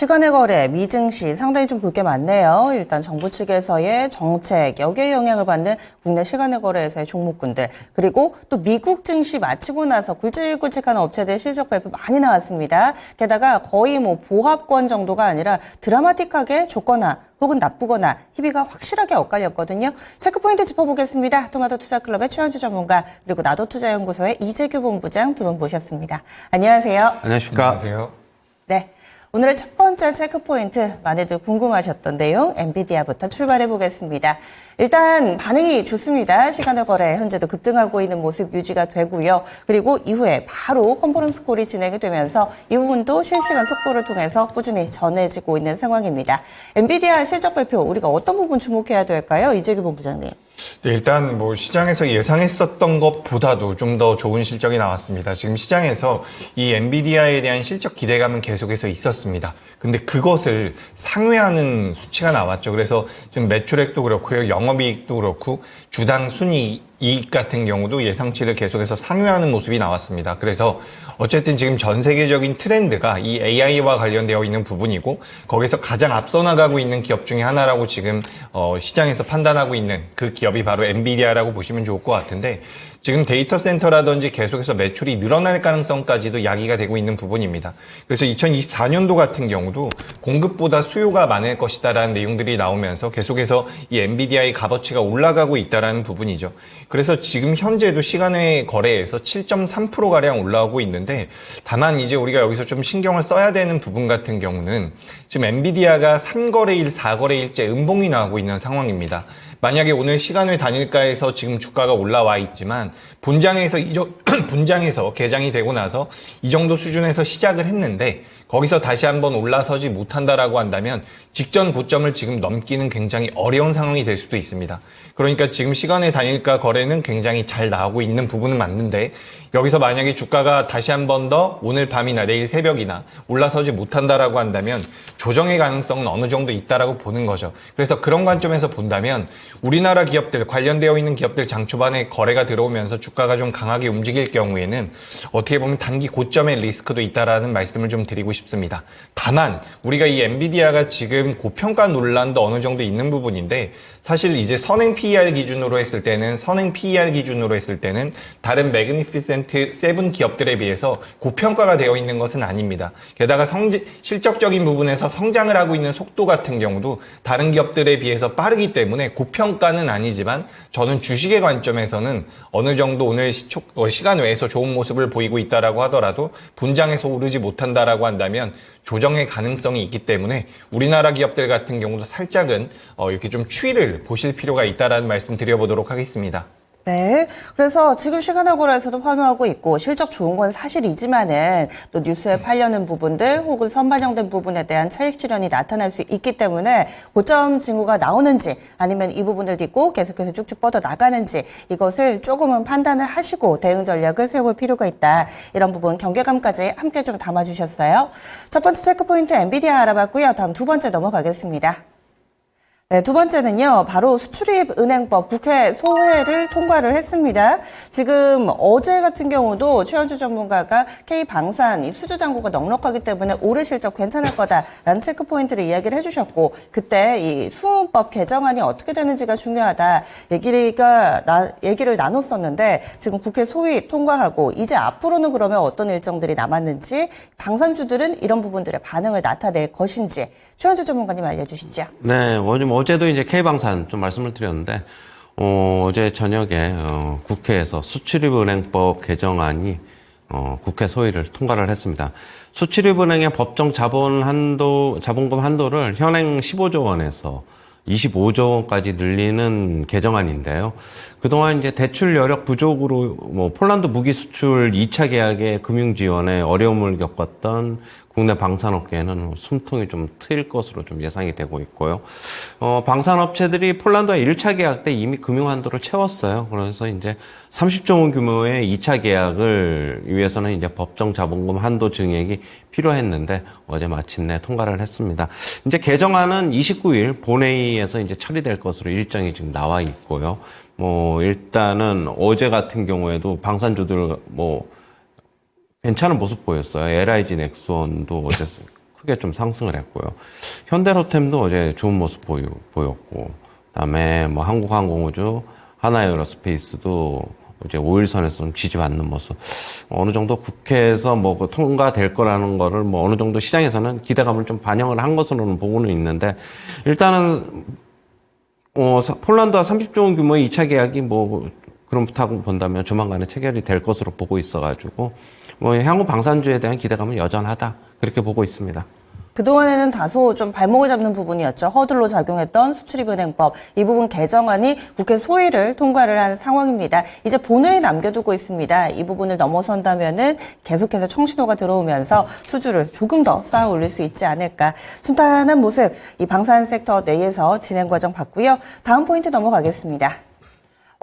시간의 거래, 미증시 상당히 좀 볼 게 많네요. 일단 정부 측에서의 정책, 여기에 영향을 받는 국내 시간의 거래에서의 종목군들, 그리고 또 미국 증시 마치고 나서 굵직굵직한 업체들 실적 발표 많이 나왔습니다. 게다가 거의 뭐 보합권 정도가 아니라 드라마틱하게 좋거나 혹은 나쁘거나 희비가 확실하게 엇갈렸거든요. 체크포인트 짚어보겠습니다. 토마토 투자클럽의 최현주 전문가, 그리고 나도투자연구소의 이재규 본부장 두 분 모셨습니다. 안녕하세요. 안녕하십니까. 안녕하세요. 네. 오늘의 첫 번째 체크포인트, 많이들 궁금하셨던 내용, 엔비디아부터 출발해 보겠습니다. 일단 반응이 좋습니다. 시간의 거래 현재도 급등하고 있는 모습 유지가 되고요. 그리고 이후에 바로 컨퍼런스 콜이 진행이 되면서 이 부분도 실시간 속보를 통해서 꾸준히 전해지고 있는 상황입니다. 엔비디아 실적 발표, 우리가 어떤 부분 주목해야 될까요? 이재규 본부장님. 네, 일단 뭐 시장에서 예상했었던 것보다도 좀 더 좋은 실적이 나왔습니다. 지금 시장에서 이 엔비디아에 대한 실적 기대감은 계속해서 있었습니다. 근데 그것을 상회하는 수치가 나왔죠. 그래서 지금 매출액도 그렇고요, 영업이익도 그렇고 주당 순이익 같은 경우도 예상치를 계속해서 상회하는 모습이 나왔습니다. 그래서 어쨌든 지금 전 세계적인 트렌드가 이 AI와 관련되어 있는 부분이고, 거기서 가장 앞서 나가고 있는 기업 중에 하나라고 지금 시장에서 판단하고 있는 그 기업이 바로 엔비디아라고 보시면 좋을 것 같은데, 지금 데이터 센터라든지 계속해서 매출이 늘어날 가능성까지도 야기가 되고 있는 부분입니다. 그래서 2024년도 같은 경우도 공급보다 수요가 많을 것이다라는 내용들이 나오면서 계속해서 이 엔비디아의 값어치가 올라가고 있다라는 부분이죠. 그래서 지금 현재도 시간의 거래에서 7.3%가량 올라오고 있는데, 다만 이제 우리가 여기서 좀 신경을 써야 되는 부분 같은 경우는 지금 엔비디아가 3거래일, 4거래일째 음봉이 나오고 있는 상황입니다. 만약에 오늘 시간의 단일가에서 지금 주가가 올라와 있지만 본장에서 본장에서 개장이 되고 나서 이 정도 수준에서 시작을 했는데 거기서 다시 한번 올라서지 못한다라고 한다면 직전 고점을 지금 넘기는 굉장히 어려운 상황이 될 수도 있습니다. 그러니까 지금 시간의 단일가 거래는 굉장히 잘 나오고 있는 부분은 맞는데, 여기서 만약에 주가가 다시 한 번 더 오늘 밤이나 내일 새벽이나 올라서지 못한다라고 한다면 조정의 가능성은 어느 정도 있다라고 보는 거죠. 그래서 그런 관점에서 본다면 우리나라 기업들, 관련되어 있는 기업들 장 초반에 거래가 들어오면서 주가가 좀 강하게 움직일 경우에는 어떻게 보면 단기 고점의 리스크도 있다라는 말씀을 좀 드리고 싶습니다. 다만 우리가 이 엔비디아가 지금 고평가 논란도 어느 정도 있는 부분인데, 사실 이제 선행 PER 기준으로 했을 때는 다른 매그니피센트 7 기업들에 비해서 고평가가 되어 있는 것은 아닙니다. 게다가 실적적인 부분에서 성장을 하고 있는 속도 같은 경우도 다른 기업들에 비해서 빠르기 때문에 고평가는 아니지만, 저는 주식의 관점에서는 어느 정도 오늘 시간 외에서 좋은 모습을 보이고 있다라고 하더라도 본장에서 오르지 못한다라고 한다면 조정의 가능성이 있기 때문에 우리나라 기업들 같은 경우도 살짝은 이렇게 좀 추이를 보실 필요가 있다라는 말씀 드려보도록 하겠습니다. 네. 그래서 지금 시간의 거래에서도 환호하고 있고 실적 좋은 건 사실이지만은 또 뉴스에 팔려는 부분들 혹은 선반영된 부분에 대한 차익 실현이 나타날 수 있기 때문에 고점 징후가 나오는지 아니면 이 부분들 딛고 계속해서 쭉쭉 뻗어 나가는지 이것을 조금은 판단을 하시고 대응 전략을 세워볼 필요가 있다. 이런 부분 경계감까지 함께 좀 담아주셨어요. 첫 번째 체크포인트 엔비디아 알아봤고요. 다음 두 번째 넘어가겠습니다. 네, 두 번째는요, 바로 수출입 은행법 국회 소회를 통과를 했습니다. 지금 어제 같은 경우도 최현주 전문가가 K방산 이 수주 잔고가 넉넉하기 때문에 올해 실적 괜찮을 거다라는 체크 포인트를 이야기를 해주셨고, 그때 이 수은법 개정안이 어떻게 되는지가 중요하다 얘기를 나눴었는데, 지금 국회 소위 통과하고 이제 앞으로는 그러면 어떤 일정들이 남았는지, 방산주들은 이런 부분들의 반응을 나타낼 것인지 최현주 전문가님 알려주시죠. 네, 어제도 이제 K방산 좀 말씀을 드렸는데, 어제 저녁에 국회에서 수출입은행법 개정안이 국회 소위를 통과를 했습니다. 수출입은행의 법정 자본금 한도를 현행 15조 원에서 25조 원까지 늘리는 개정안인데요. 그동안 이제 대출 여력 부족으로 폴란드 무기 수출 2차 계약의 금융 지원에 어려움을 겪었던 국내 방산업계에는 숨통이 좀 트일 것으로 좀 예상이 되고 있고요. 방산업체들이 폴란드와 1차 계약 때 이미 금융 한도를 채웠어요. 그래서 이제 30조 원 규모의 2차 계약을 위해서는 이제 법정 자본금 한도 증액이 필요했는데 어제 마침내 통과를 했습니다. 이제 개정안은 29일 본회의에서 이제 처리될 것으로 일정이 지금 나와 있고요. 일단은 어제 같은 경우에도 방산주들 괜찮은 모습 보였어요. LIG 넥스원도 어제 크게 좀 상승을 했고요. 현대로템도 어제 좋은 모습 보였고, 그다음에 한국항공우주, 하나에어로스페이스도 이제 5일선에서 좀 지지받는 모습. 어느 정도 국회에서 통과될 거라는 거를 어느 정도 시장에서는 기대감을 좀 반영을 한 것으로는 보고는 있는데, 일단은 폴란드와 30조 원 규모의 2차 계약이 그렇다고 본다면 조만간에 체결이 될 것으로 보고 있어가지고 향후 방산주에 대한 기대감은 여전하다 그렇게 보고 있습니다. 그동안에는 다소 좀 발목을 잡는 부분이었죠. 허들로 작용했던 수출입은행법. 이 부분 개정안이 국회 소위를 통과를 한 상황입니다. 이제 본회의에 남겨두고 있습니다. 이 부분을 넘어선다면은 계속해서 청신호가 들어오면서 수주를 조금 더 쌓아 올릴 수 있지 않을까. 순탄한 모습, 이 방산 섹터 내에서 진행 과정 봤고요. 다음 포인트 넘어가겠습니다.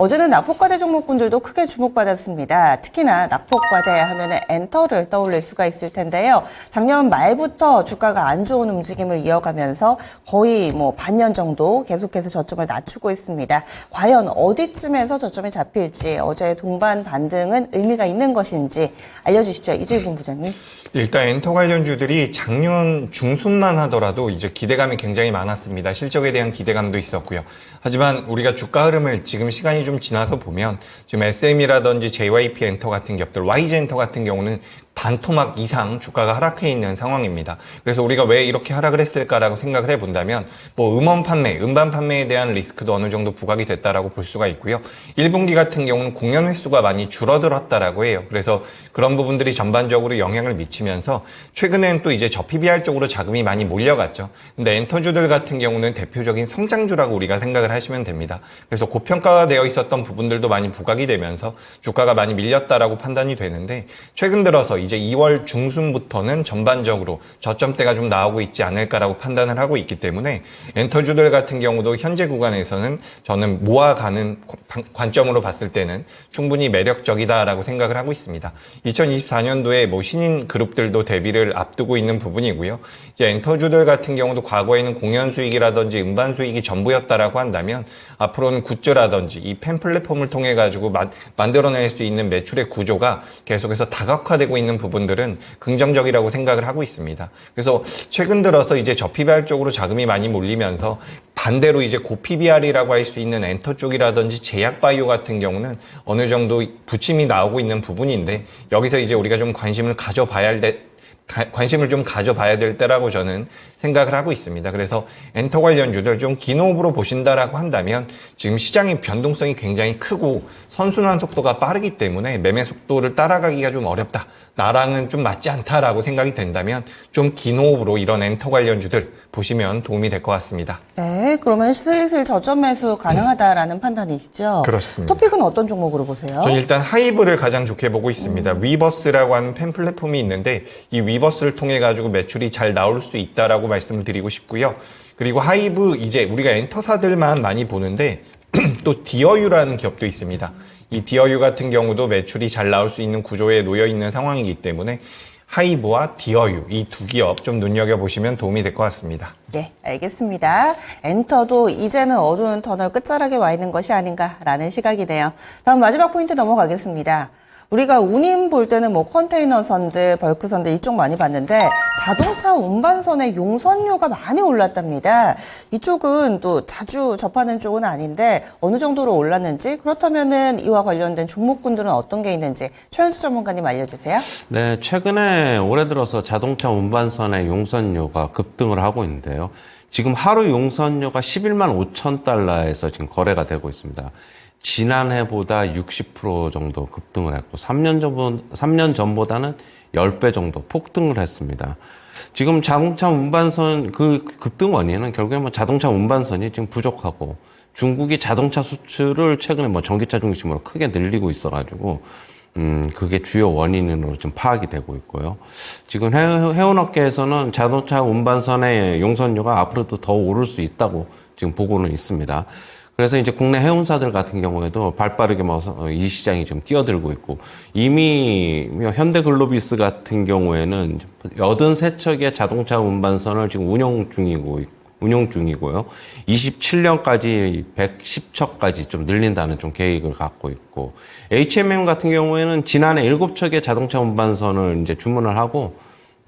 어제는 낙폭과대 종목군들도 크게 주목받았습니다. 특히나 낙폭과대 하면은 엔터를 떠올릴 수가 있을 텐데요. 작년 말부터 주가가 안 좋은 움직임을 이어가면서 거의 반년 정도 계속해서 저점을 낮추고 있습니다. 과연 어디쯤에서 저점이 잡힐지, 어제의 동반 반등은 의미가 있는 것인지 알려주시죠. 이주희 본부장님. 일단 엔터 관련주들이 작년 중순만 하더라도 이제 기대감이 굉장히 많았습니다. 실적에 대한 기대감도 있었고요. 하지만 우리가 주가 흐름을 지금 시간이 좀 지나서 보면 지금 SM이라든지 JYP 엔터 같은 기업들, YG 엔터 같은 경우는 반토막 이상 주가가 하락해 있는 상황입니다. 그래서 우리가 왜 이렇게 하락을 했을까라고 생각을 해본다면 음원 판매, 음반 판매에 대한 리스크도 어느 정도 부각이 됐다라고 볼 수가 있고요. 1분기 같은 경우는 공연 횟수가 많이 줄어들었다라고 해요. 그래서 그런 부분들이 전반적으로 영향을 미치면서 최근엔 또 이제 저PBR 쪽으로 자금이 많이 몰려갔죠. 근데 엔터주들 같은 경우는 대표적인 성장주라고 우리가 생각을 하시면 됩니다. 그래서 고평가가 되어 있었던 부분들도 많이 부각이 되면서 주가가 많이 밀렸다라고 판단이 되는데, 최근 들어서 이제 2월 중순부터는 전반적으로 저점대가 좀 나오고 있지 않을까라고 판단을 하고 있기 때문에 엔터주들 같은 경우도 현재 구간에서는 저는 모아가는 관점으로 봤을 때는 충분히 매력적이다라고 생각을 하고 있습니다. 2024년도에 신인 그룹들도 데뷔를 앞두고 있는 부분이고요. 이제 엔터주들 같은 경우도 과거에는 공연 수익이라든지 음반 수익이 전부였다라고 한다면 앞으로는 굿즈라든지 이 팬 플랫폼을 통해 가지고 만들어낼 수 있는 매출의 구조가 계속해서 다각화되고 있는 부분들은 긍정적이라고 생각을 하고 있습니다. 그래서 최근 들어서 이제 저PBR 쪽으로 자금이 많이 몰리면서 반대로 이제 고PBR이라고 할 수 있는 엔터 쪽이라든지 제약바이오 같은 경우는 어느 정도 부침이 나오고 있는 부분인데, 여기서 이제 우리가 좀 관심을 좀 가져봐야 될 때라고 저는 생각을 하고 있습니다. 그래서 엔터 관련주들 좀 긴 호흡으로 보신다라고 한다면 지금 시장의 변동성이 굉장히 크고 선순환 속도가 빠르기 때문에 매매 속도를 따라가기가 좀 어렵다, 나랑은 좀 맞지 않다라고 생각이 된다면 좀 긴 호흡으로 이런 엔터 관련주들 보시면 도움이 될 것 같습니다. 네, 그러면 슬슬 저점 매수 가능하다라는 판단이시죠? 그렇습니다. 토픽은 어떤 종목으로 보세요? 저는 일단 하이브를 가장 좋게 보고 있습니다. 위버스라고 하는 팬 플랫폼이 있는데 이 위버스를 통해 가지고 매출이 잘 나올 수 있다라고 말씀을 드리고 싶고요. 그리고 하이브, 이제 우리가 엔터사들만 많이 보는데 또 디어유라는 기업도 있습니다. 이 디어유 같은 경우도 매출이 잘 나올 수 있는 구조에 놓여 있는 상황이기 때문에 하이브와 디어유, 이 두 기업 좀 눈여겨보시면 도움이 될 것 같습니다. 네, 알겠습니다. 엔터도 이제는 어두운 터널 끝자락에 와 있는 것이 아닌가라는 시각이네요. 다음 마지막 포인트 넘어가겠습니다. 우리가 운임 볼 때는 컨테이너선들, 벌크선들 이쪽 많이 봤는데 자동차 운반선의 용선료가 많이 올랐답니다. 이쪽은 또 자주 접하는 쪽은 아닌데 어느 정도로 올랐는지, 그렇다면은 이와 관련된 종목군들은 어떤 게 있는지 최현수 전문가님 알려주세요. 네, 최근에 올해 들어서 자동차 운반선의 용선료가 급등을 하고 있는데요. 지금 하루 용선료가 11만 5천 달러에서 지금 거래가 되고 있습니다. 지난해보다 60% 정도 급등을 했고 3년 전보다는 10배 정도 폭등을 했습니다. 지금 자동차 운반선 그 급등 원인은 결국에 자동차 운반선이 지금 부족하고 중국이 자동차 수출을 최근에 전기차 중심으로 크게 늘리고 있어가지고 그게 주요 원인으로 좀 파악이 되고 있고요. 지금 해운업계에서는 자동차 운반선의 용선료가 앞으로도 더 오를 수 있다고 지금 보고는 있습니다. 그래서 이제 국내 해운사들 같은 경우에도 발빠르게 이 시장이 좀 뛰어들고 있고, 이미 현대글로비스 같은 경우에는 83척의 자동차 운반선을 지금 운영 중이고요. 27년까지 110척까지 좀 늘린다는 좀 계획을 갖고 있고, H&M 같은 경우에는 지난해 7척의 자동차 운반선을 이제 주문을 하고,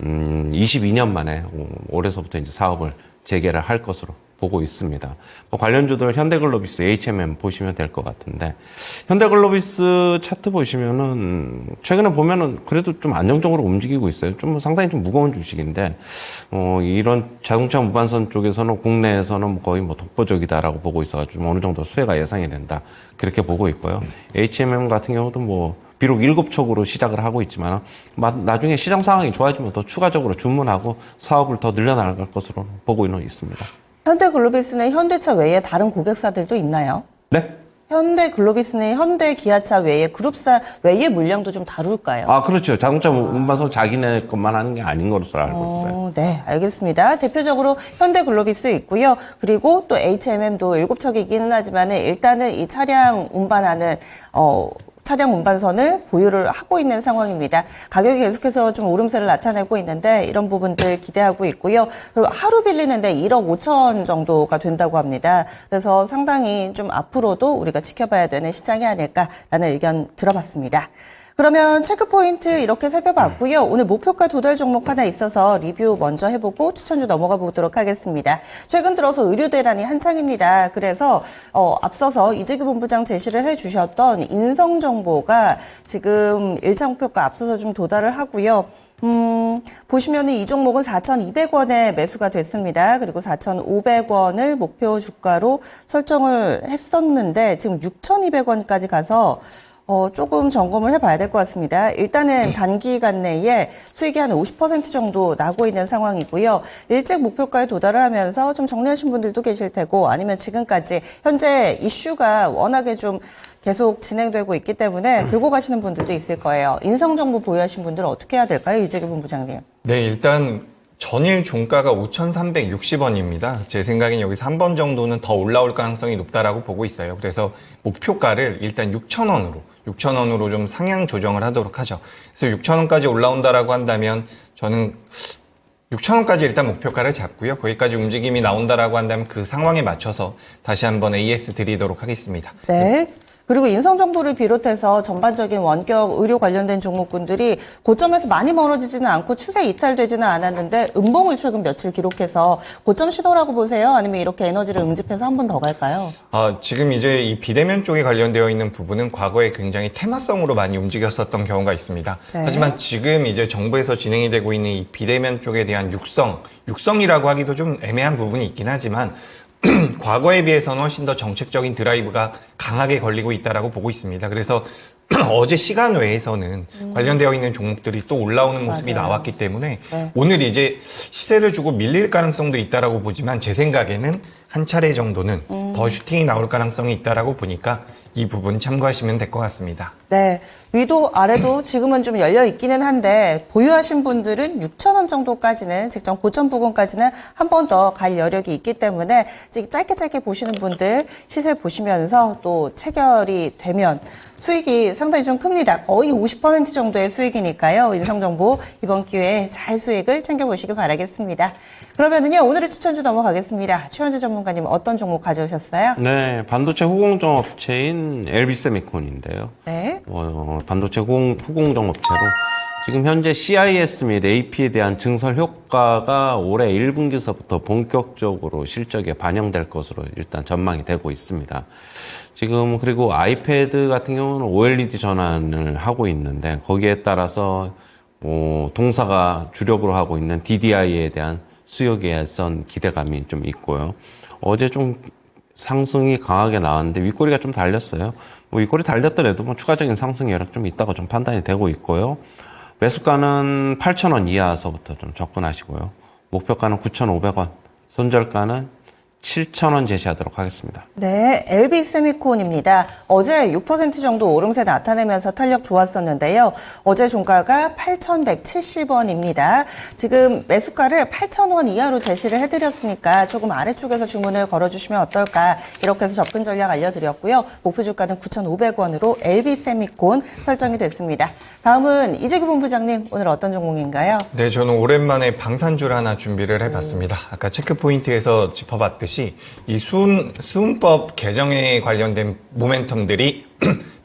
22년 만에 올해서부터 이제 사업을 재개를 할 것으로 보고 있습니다. 관련주들 현대글로비스, H&M 보시면 될 것 같은데, 현대글로비스 차트 보시면은 최근에 보면은 그래도 좀 안정적으로 움직이고 있어요. 좀 상당히 좀 무거운 주식인데, 이런 자동차 운반선 쪽에서는 국내에서는 거의 독보적이다라고 보고 있어가지고 좀 어느 정도 수혜가 예상이 된다, 그렇게 보고 있고요. H&M 같은 경우도 비록 7척으로 시작을 하고 있지만 나중에 시장 상황이 좋아지면 더 추가적으로 주문하고 사업을 더 늘려나갈 것으로 보고는 있습니다. 현대글로비스는 현대차 외에 다른 고객사들도 있나요? 네? 현대글로비스는 현대기아차 외에 그룹사 외의 물량도 좀 다룰까요? 아, 그렇죠. 자동차 운반선 자기네 것만 하는 게 아닌 것으로 알고 있어요. 네, 알겠습니다. 대표적으로 현대글로비스 있고요. 그리고 또 H&M도 7척이기는 하지만 일단은 이 차량 운반하는 차량 운반선을 보유를 하고 있는 상황입니다. 가격이 계속해서 좀 오름세를 나타내고 있는데 이런 부분들 기대하고 있고요. 그리고 하루 빌리는데 1억 5천 정도가 된다고 합니다. 그래서 상당히 좀 앞으로도 우리가 지켜봐야 되는 시장이 아닐까라는 의견 들어봤습니다. 그러면 체크포인트 이렇게 살펴봤고요. 오늘 목표가 도달 종목 하나 있어서 리뷰 먼저 해보고 추천주 넘어가 보도록 하겠습니다. 최근 들어서 의료 대란이 한창입니다. 그래서 앞서서 이재규 본부장 제시를 해주셨던 인성정보가 지금 1차 목표가 앞서서 좀 도달을 하고요. 보시면은 이 종목은 4,200원에 매수가 됐습니다. 그리고 4,500원을 목표 주가로 설정을 했었는데 지금 6,200원까지 가서 조금 점검을 해봐야 될 것 같습니다. 일단은 단기간 내에 수익이 한 50% 정도 나고 있는 상황이고요. 일찍 목표가에 도달을 하면서 좀 정리하신 분들도 계실 테고 아니면 지금까지 현재 이슈가 워낙에 좀 계속 진행되고 있기 때문에 들고 가시는 분들도 있을 거예요. 인성정보 보유하신 분들은 어떻게 해야 될까요? 이재규 본부장님. 네, 일단 전일 종가가 5,360원입니다. 제 생각엔 여기서 한 번 정도는 더 올라올 가능성이 높다라고 보고 있어요. 그래서 목표가를 일단 6,000원으로 좀 상향 조정을 하도록 하죠. 그래서 6,000원까지 올라온다라고 한다면 저는 6,000원까지 일단 목표가를 잡고요. 거기까지 움직임이 나온다라고 한다면 그 상황에 맞춰서 다시 한번 AS 드리도록 하겠습니다. 네. 그리고 인성정보를 비롯해서 전반적인 원격 의료 관련된 종목군들이 고점에서 많이 멀어지지는 않고 추세 이탈되지는 않았는데 음봉을 최근 며칠 기록해서 고점 신호라고 보세요? 아니면 이렇게 에너지를 응집해서 한 번 더 갈까요? 지금 이제 이 비대면 쪽에 관련되어 있는 부분은 과거에 굉장히 테마성으로 많이 움직였었던 경우가 있습니다. 네. 하지만 지금 이제 정부에서 진행이 되고 있는 이 비대면 쪽에 대한 육성이라고 하기도 좀 애매한 부분이 있긴 하지만 과거에 비해서는 훨씬 더 정책적인 드라이브가 강하게 걸리고 있다라고 보고 있습니다. 그래서 어제 시간 외에서는 관련되어 있는 종목들이 또 올라오는 모습이 맞아요. 나왔기 때문에 네. 오늘 이제 시세를 주고 밀릴 가능성도 있다라고 보지만 제 생각에는 한 차례 정도는 더 슈팅이 나올 가능성이 있다라고 보니까 이 부분 참고하시면 될 것 같습니다. 네. 위도 아래도 지금은 좀 열려 있기는 한데 보유하신 분들은 6,000원 정도까지는 직전 고점 부근까지는 한 번 더 갈 여력이 있기 때문에 짧게 보시는 분들 시세 보시면서 또 체결이 되면 수익이 상당히 좀 큽니다. 거의 50% 정도의 수익이니까요. 인성정보 이번 기회에 잘 수익을 챙겨보시기 바라겠습니다. 그러면은요, 오늘의 추천주 넘어가겠습니다. 최원주 전문가님 어떤 종목 가져오셨어요? 네, 반도체 후공정업체인 LB세미콘인데요. 네. 반도체 후공정업체로 지금 현재 CIS 및 AP에 대한 증설 효과가 올해 1분기서부터 본격적으로 실적에 반영될 것으로 일단 전망이 되고 있습니다. 지금 그리고 아이패드 같은 경우는 OLED 전환을 하고 있는데 거기에 따라서 동사가 주력으로 하고 있는 DDI에 대한 수요 개선 기대감이 좀 있고요. 어제 좀 상승이 강하게 나왔는데 윗꼬리가 좀 달렸어요. 윗꼬리 달렸더라도 추가적인 상승 여력 좀 있다고 좀 판단이 되고 있고요. 매수가는 8,000원 이하서부터 좀 접근하시고요. 목표가는 9,500원, 손절가는 7,000원 제시하도록 하겠습니다. 네, LB세미콘입니다. 어제 6% 정도 오름세 나타내면서 탄력 좋았었는데요. 어제 종가가 8,170원입니다. 지금 매수가를 8,000원 이하로 제시를 해드렸으니까 조금 아래쪽에서 주문을 걸어주시면 어떨까, 이렇게 해서 접근 전략 알려드렸고요. 목표 주가는 9,500원으로 LB세미콘 설정이 됐습니다. 다음은 이재규 본부장님, 오늘 어떤 종목인가요? 네, 저는 오랜만에 방산주를 하나 준비를 해봤습니다. 아까 체크포인트에서 짚어봤듯이 이 수은법 개정에 관련된 모멘텀들이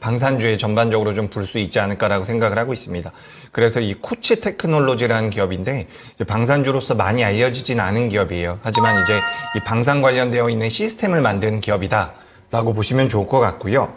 방산주에 전반적으로 좀 불 수 있지 않을까라고 생각을 하고 있습니다. 그래서 이 코치 테크놀로지라는 기업인데 이제 방산주로서 많이 알려지진 않은 기업이에요. 하지만 이제 이 방산 관련되어 있는 시스템을 만드는 기업이다 라고 보시면 좋을 것 같고요.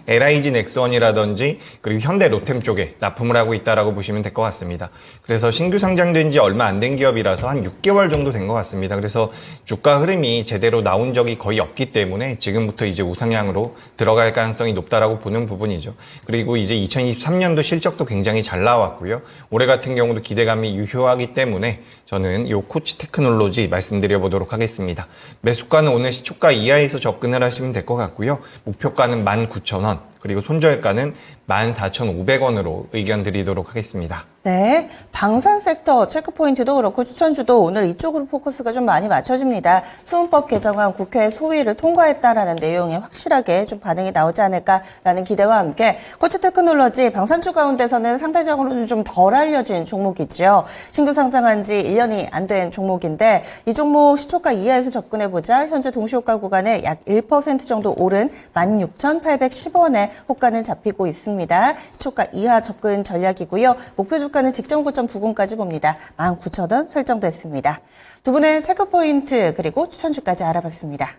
LIG 넥스원이라든지 그리고 현대 로템 쪽에 납품을 하고 있다라고 보시면 될 것 같습니다. 그래서 신규 상장된 지 얼마 안 된 기업이라서 한 6개월 정도 된 것 같습니다. 그래서 주가 흐름이 제대로 나온 적이 거의 없기 때문에 지금부터 이제 우상향으로 들어갈 가능성이 높다라고 보는 부분이죠. 그리고 이제 2023년도 실적도 굉장히 잘 나왔고요. 올해 같은 경우도 기대감이 유효하기 때문에 저는 이 코치 테크놀로지 말씀드려 보도록 하겠습니다. 매수가는 오늘 시초가 이하에서 접근을 하시면 될 것 같고요. 목표가는 19,000원, 그리고 손절가는 14,500원으로 의견 드리도록 하겠습니다. 네, 방산 섹터 체크포인트도 그렇고 추천주도 오늘 이쪽으로 포커스가 좀 많이 맞춰집니다. 수은법 개정안 국회 소위를 통과했다라는 내용에 확실하게 좀 반응이 나오지 않을까라는 기대와 함께 코치 테크놀로지 방산주 가운데서는 상대적으로는 좀 덜 알려진 종목이죠. 신규 상장한 지 1년이 안 된 종목인데 이 종목 시초가 이하에서 접근해보자 현재 동시호가 구간에 약 1% 정도 오른 16,810원에 호가는 잡히고 있습니다. 시초가 이하 접근 전략이고요. 목표 주가는 직전 고점 부근까지 봅니다. 19,000원 설정됐습니다. 두 분의 체크포인트 그리고 추천주까지 알아봤습니다.